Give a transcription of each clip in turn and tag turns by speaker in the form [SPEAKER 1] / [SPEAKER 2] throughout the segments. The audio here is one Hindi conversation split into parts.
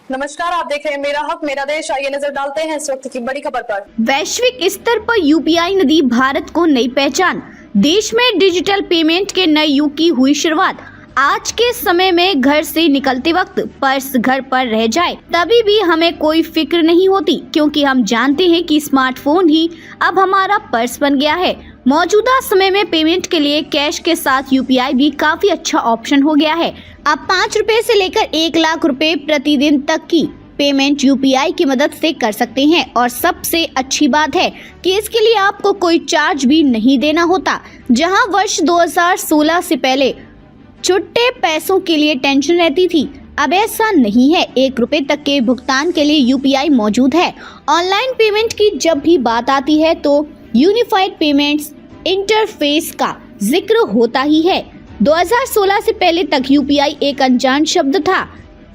[SPEAKER 1] नमस्कार, आप देख रहे हैं मेरा हक मेरा देश। आइए नजर डालते हैं इस वक्त की बड़ी खबर पर।
[SPEAKER 2] वैश्विक स्तर पर यूपीआई ने दी भारत को नई पहचान। देश में डिजिटल पेमेंट के नए युग की हुई शुरुआत। आज के समय में घर से निकलते वक्त पर्स घर पर रह जाए तभी भी हमें कोई फिक्र नहीं होती, क्योंकि हम जानते हैं कि स्मार्टफोन ही अब हमारा पर्स बन गया है। मौजूदा समय में पेमेंट के लिए कैश के साथ यूपीआई भी काफी अच्छा ऑप्शन हो गया है। अब 5 रुपए से लेकर 1 लाख रुपए प्रतिदिन तक की पेमेंट यूपीआई की मदद से कर सकते हैं, और सबसे अच्छी बात है कि इसके लिए आपको कोई चार्ज भी नहीं देना होता। जहां वर्ष 2016 से पहले छुट्टे पैसों के लिए टेंशन रहती थी, अब ऐसा नहीं है। 1 रुपए तक के भुगतान के लिए यूपीआई मौजूद है। ऑनलाइन पेमेंट की जब भी बात आती है तो यूनिफाइड पेमेंट्स इंटरफेस का जिक्र होता ही है। 2016 से पहले तक यूपीआई एक अनजान शब्द था।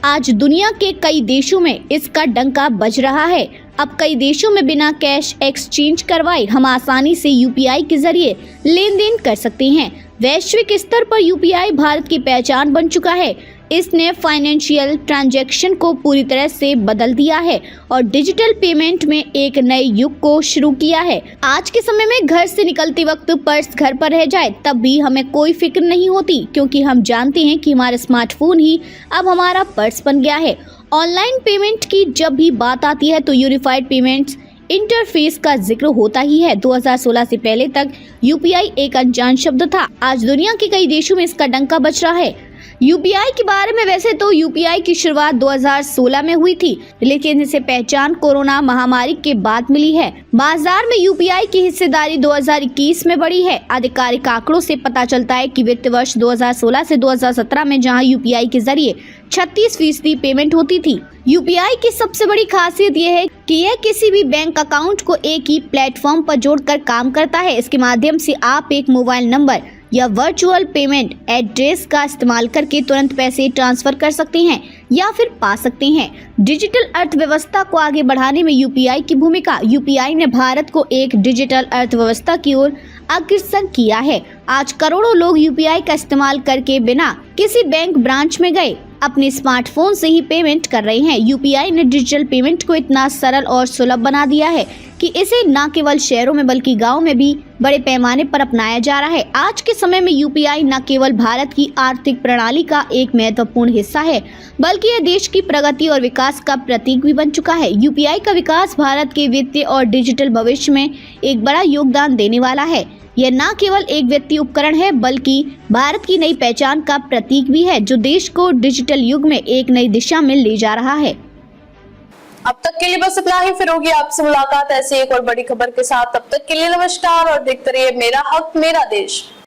[SPEAKER 2] आज दुनिया के कई देशों में इसका डंका बज रहा है। अब कई देशों में बिना कैश एक्सचेंज करवाए हम आसानी से यूपीआई के जरिए लेन देन कर सकते हैं। वैश्विक स्तर पर यूपीआई भारत की पहचान बन चुका है। इसने फाइनेंशियल ट्रांजैक्शन को पूरी तरह से बदल दिया है और डिजिटल पेमेंट में एक नए युग को शुरू किया है। आज के समय में घर से निकलते वक्त पर्स घर पर रह जाए तब भी हमें कोई फिक्र नहीं होती, क्योंकि हम जानते हैं कि हमारा स्मार्टफोन ही अब हमारा पर्स बन गया है। ऑनलाइन पेमेंट की जब भी बात आती है तो यूनिफाइड पेमेंट्स इंटरफेस का जिक्र होता ही है। 2016 से पहले तक यूपीआई एक अनजान शब्द था। आज दुनिया के कई देशों में इसका डंका बज रहा है। यूपीआई के बारे में वैसे तो यूपीआई की शुरुआत 2016 में हुई थी, लेकिन इसे पहचान कोरोना महामारी के बाद मिली है। बाजार में यूपीआई की हिस्सेदारी 2021 में बढ़ी है। आधिकारिक आंकड़ों से पता चलता है कि वित्त वर्ष 2016 से 2017 में जहां यूपीआई के जरिए 36% पेमेंट होती थी। यूपीआई की सबसे बड़ी खासियत यह है कि यह किसी भी बैंक अकाउंट को एक ही प्लेटफॉर्म पर जोड़कर काम करता है। इसके माध्यम से आप एक मोबाइल नंबर या वर्चुअल पेमेंट एड्रेस का इस्तेमाल करके तुरंत पैसे ट्रांसफर कर सकते हैं या फिर पा सकते हैं। डिजिटल अर्थव्यवस्था को आगे बढ़ाने में यूपीआई की भूमिका। यूपीआई ने भारत को एक डिजिटल अर्थव्यवस्था की ओर अग्रसर किया है। आज करोड़ों लोग यूपीआई का इस्तेमाल करके बिना किसी बैंक ब्रांच में गए अपने स्मार्टफोन से ही पेमेंट कर रहे हैं। यूपीआई ने डिजिटल पेमेंट को इतना सरल और सुलभ बना दिया है कि इसे न केवल शहरों में बल्कि गांव में भी बड़े पैमाने पर अपनाया जा रहा है। आज के समय में यूपीआई न केवल भारत की आर्थिक प्रणाली का एक महत्वपूर्ण हिस्सा है, बल्कि यह देश की प्रगति और विकास का प्रतीक भी बन चुका है। यूपीआई का विकास भारत के वित्तीय और डिजिटल भविष्य में एक बड़ा योगदान देने वाला है। यह न केवल एक वित्तीय उपकरण है, बल्कि भारत की नई पहचान का प्रतीक भी है, जो देश को डिजिटल युग में एक नई दिशा में ले जा रहा है।
[SPEAKER 1] अब तक के लिए बस इतना ही। फिर होगी आपसे मुलाकात ऐसी एक और बड़ी खबर के साथ। तब तक के लिए नमस्कार और देखते रहिए मेरा हक मेरा देश।